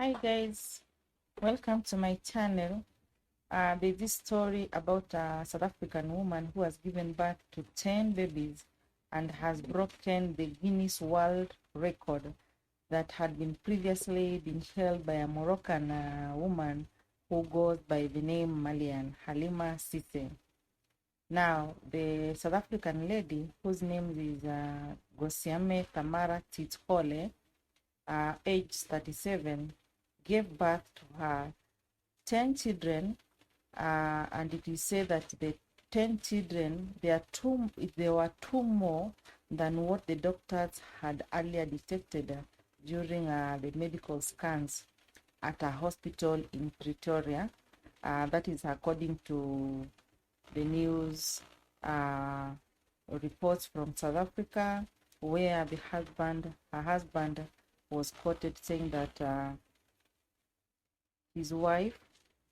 Hi guys, welcome to my channel. There's this story about a South African woman who has given birth to 10 babies and has broken the Guinness World Record that had been previously been held by a Moroccan woman who goes by the name Malian, Halima Cissé. Now, the South African lady, whose name is Gosiame Tamara Titole, age 37, gave birth to her 10 children, and it is said that the 10 children, there were two more than what the doctors had earlier detected during the medical scans at a hospital in Pretoria. That is according to the news reports from South Africa, where her husband was quoted saying that his wife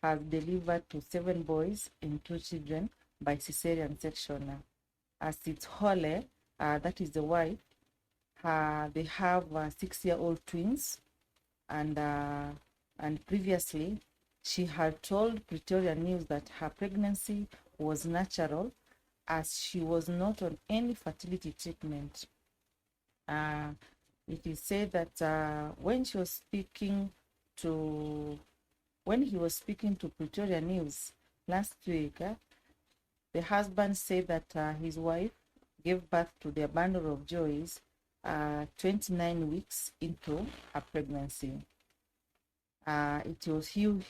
has delivered to 7 boys and 2 children by cesarean section. As it's Hole, that is the wife, they have 6-year-old twins, and previously she had told Pretoria News that her pregnancy was natural, as she was not on any fertility treatment. It is said that when he was speaking to Pretoria News last week, the husband said that his wife gave birth to their bundle of joys 29 weeks into her pregnancy.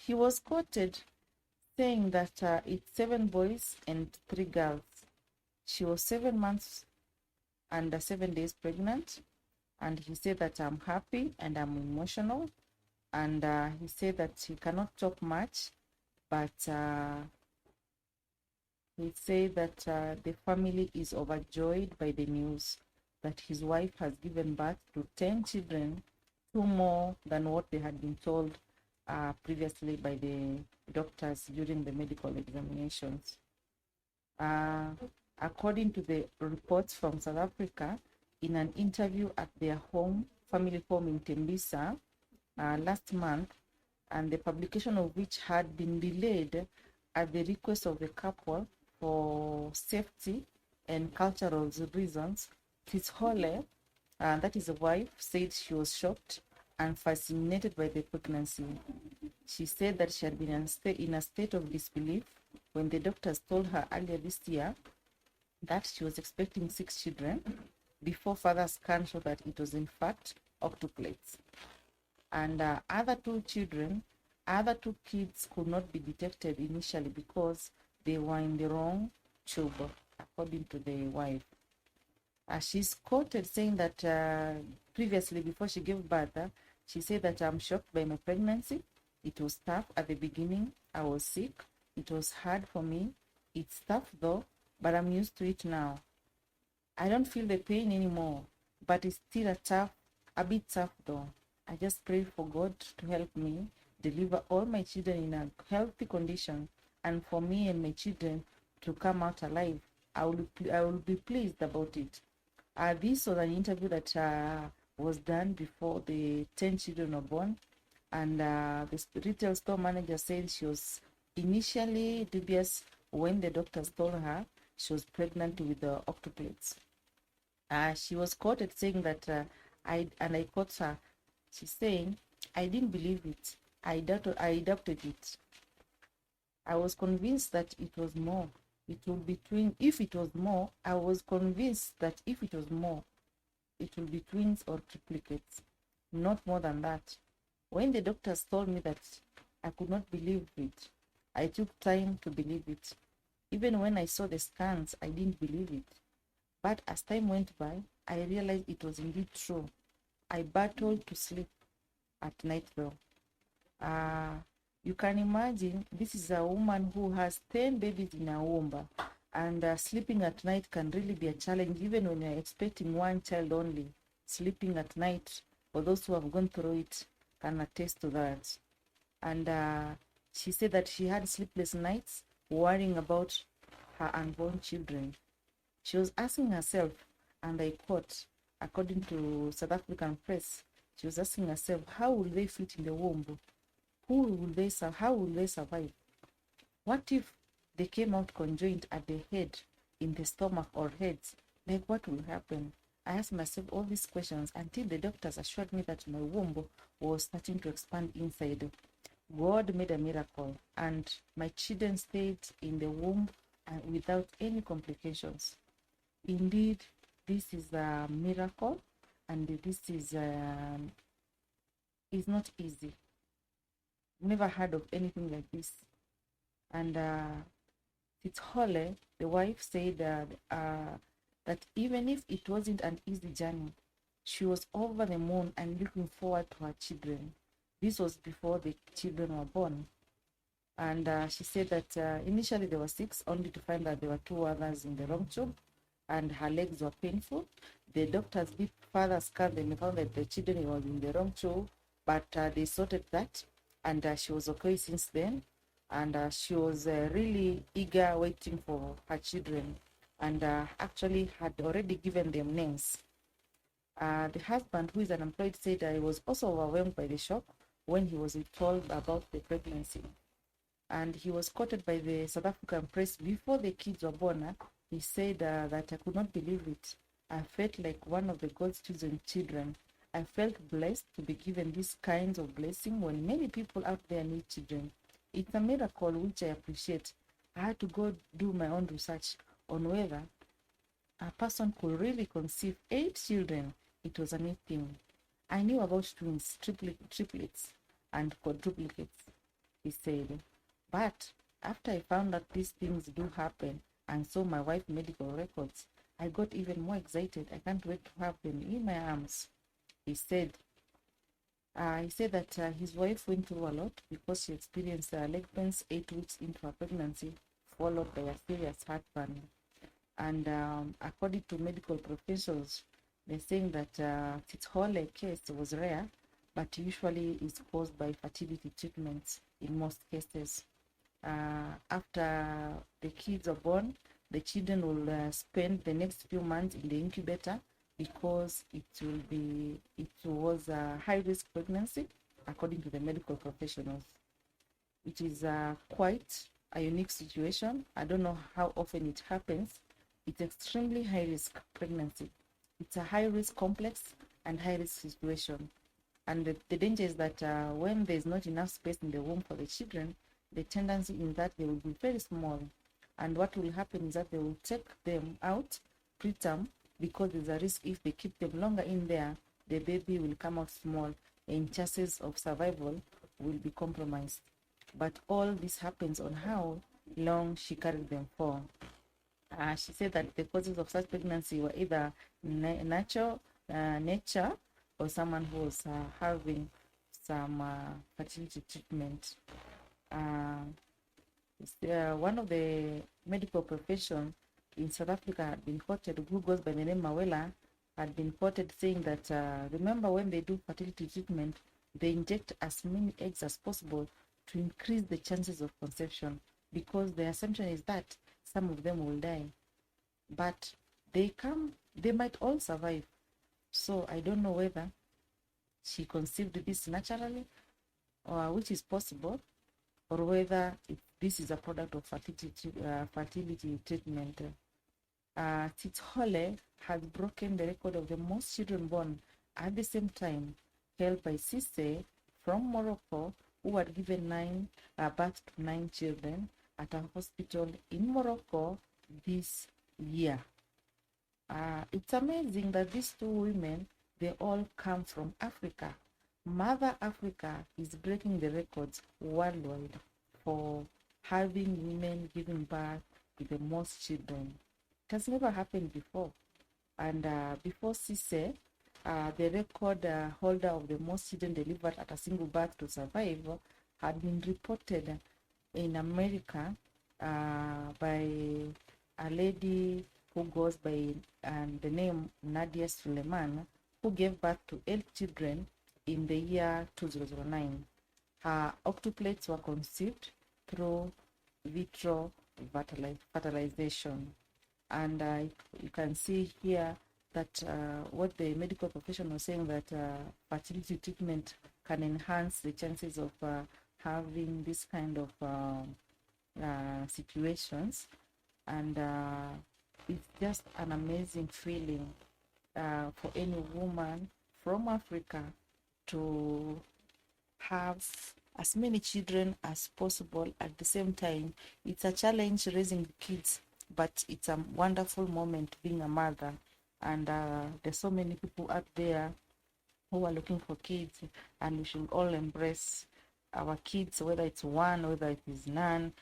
He was quoted saying that it's 7 boys and 3 girls. She was 7 months and 7 days pregnant, and he said that I'm happy and I'm emotional, and he said that he cannot talk much, but he said that the family is overjoyed by the news that his wife has given birth to 10 children, 2 more than what they had been told previously by the doctors during the medical examinations. According to the reports from South Africa, in an interview at their family home in Tembisa last month, and the publication of which had been delayed at the request of the couple for safety and cultural reasons, Titole, that is the wife, said she was shocked and fascinated by the pregnancy. She said that she had been in a state of disbelief when the doctors told her earlier this year that she was expecting 6 children, before further scans showed that it was in fact octuplets. And other two kids could not be detected initially because they were in the wrong tube, according to the wife. She's quoted saying that previously, before she gave birth, she said that I'm shocked by my pregnancy. It was tough at the beginning. I was sick. It was hard for me. It's tough though, but I'm used to it now. I don't feel the pain anymore, but it's still a bit tough though. I just pray for God to help me deliver all my children in a healthy condition, and for me and my children to come out alive. I will be pleased about it. This was an interview that was done before the 10 children were born, and the retail store manager said she was initially dubious when the doctors told her she was pregnant with the octuplets. She was quoted saying that I quote her. She's saying, "I didn't believe it. I doubted it. I was convinced that it was more. It would be twins. If it was more, I was convinced that if it was more, it would be twins or triplets, not more than that. When the doctors told me that, I could not believe it. I took time to believe it. Even when I saw the scans, I didn't believe it. But as time went by, I realized it was indeed true. I battled to sleep at night though." You can imagine, this is a woman who has 10 babies in her womb, and sleeping at night can really be a challenge, even when you're expecting one child only. Sleeping at night, for those who have gone through it, can attest to that. And she said that she had sleepless nights worrying about her unborn children. She was asking herself, and I quote, according to South African press, She was asking herself, how will they fit in the womb? How will they survive? What if they came out conjoined at the head, in the stomach or heads? Like, what will happen? I asked myself all these questions until the doctors assured me that my womb was starting to expand inside. God made a miracle, and my children stayed in the womb without any complications. Indeed, this is a miracle, and this is not easy. Never heard of anything like this. And Titshole, the wife, said that even if it wasn't an easy journey, she was over the moon and looking forward to her children. This was before the children were born. And she said that initially there were 6, only to find that there were 2 others in the wrong tube, and her legs were painful. The doctors did further scan them and found that the children were in the wrong tube, but they sorted that, and she was okay since then. And she was really eager, waiting for her children, and actually had already given them names. The husband, who is unemployed, said he was also overwhelmed by the shock when he was told about the pregnancy. And he was quoted by the South African press before the kids were born. He said that I could not believe it. I felt like one of the God's chosen children. I felt blessed to be given these kinds of blessing when many people out there need children. It's a miracle which I appreciate. I had to go do my own research on whether a person could really conceive 8 children. It was a new thing. I knew about twins, triplets, and quadruplets, he said. But after I found out these things do happen and saw my wife's medical records, I got even more excited. I can't wait to have them in my arms, he said. He said that his wife went through a lot because she experienced leg pains 8 weeks into her pregnancy, followed by a serious heartburn. And according to medical professionals, they're saying that Titshole case was rare, but usually is caused by fertility treatments in most cases. After the kids are born, the children will spend the next few months in the incubator because it was a high-risk pregnancy, according to the medical professionals. It is quite a unique situation. I don't know how often it happens. It's extremely high-risk pregnancy. It's a high-risk complex and high-risk situation. And the danger is that when there's not enough space in the womb for the children, the tendency is that they will be very small. And what will happen is that they will take them out preterm, because there's a risk if they keep them longer in there, the baby will come out small and chances of survival will be compromised. But all this happens on how long she carried them for. She said that the causes of such pregnancy were either nature or someone who was having some fertility treatment. One of the medical profession in South Africa had been quoted, who goes by the name Mawela, had been quoted saying that remember, when they do fertility treatment, they inject as many eggs as possible to increase the chances of conception, because the assumption is that some of them will die, but they might all survive. So I don't know whether she conceived this naturally, or which is possible, or whether this is a product of fertility treatment. Titshole has broken the record of the most children born at the same time, held by Cisse from Morocco, who had given birth to 9 children at a hospital in Morocco this year. It's amazing that these 2 women, they all come from Africa. Mother Africa is breaking the records worldwide for having women giving birth to the most children. It has never happened before. And before Cisse, the record holder of the most children delivered at a single birth to survive had been reported in America by a lady who goes by the name Nadia Suleiman, who gave birth to 8 children in the year 2009. Her octuplets were conceived through vitro fertilization. And you can see here that what the medical profession was saying, that fertility treatment can enhance the chances of having this kind of situations. And it's just an amazing feeling for any woman from Africa to have as many children as possible at the same time. It's a challenge raising kids, but it's a wonderful moment being a mother. And there's so many people out there who are looking for kids, and we should all embrace our kids, whether it's one, whether it is none.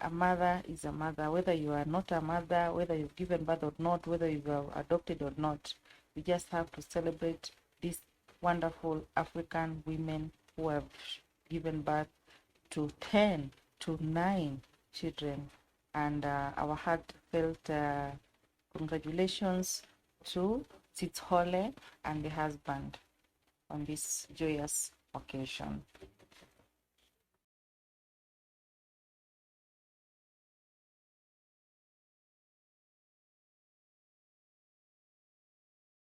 A mother is a mother, whether you are not a mother, whether you've given birth or not, whether you are adopted or not. We just have to celebrate these wonderful African women who have given birth to 10 to 9 children. And our heartfelt congratulations to Titshole and the husband on this joyous occasion.